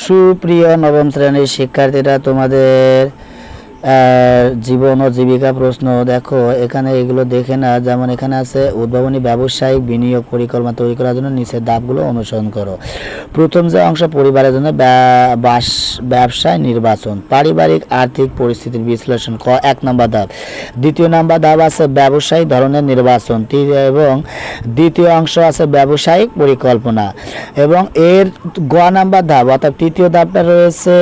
সুপ্রিয় নবম শ্রেণীর শিক্ষার্থীরা, তোমাদের জীবন ও জীবিকা প্রশ্ন দেখো। এখানে এগুলো দেখে না, যেমন এখানে আছে উদ্ভাবনী ব্যবসায়িক বিনিয়োগ পরিকল্পনা তৈরি করার জন্য নিচের ধাপগুলো অনুসরণ করো। প্রথম যে অংশ, পরিবারের জন্য ব্যবসায় নির্বাচন, পারিবারিক আর্থিক পরিস্থিতির বিশ্লেষণ, ক 1 নম্বর ধাপ। দ্বিতীয় নম্বর ধাপ আছে ব্যবসায়িক ধরনের নির্বাচন, এবং দ্বিতীয় অংশ আছে ব্যবসায়িক পরিকল্পনা, এবং এর গ নাম্বার ধাপ অর্থাৎ তৃতীয় ধাপটা রয়েছে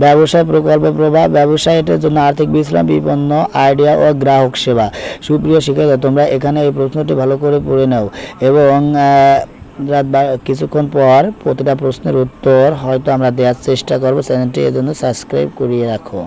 ব্যবসায় প্রকল্পের প্রভাব, ব্যবসায়ীদের জন্য আর্থিক বিশ্লেষণ, বিপণন আইডিয়া ও গ্রাহক সেবা। সুপ্রিয় শিক্ষার্থী, তোমরা এখানে এই প্রশ্নটি ভালো করে পড়ে নাও এবং কিছুক্ষণ পর প্রতিটা প্রশ্নের উত্তর হয়তো আমরা দেওয়ার চেষ্টা করব। চ্যানেলটি এজন্য সাবস্ক্রাইব করিয়ে রাখো।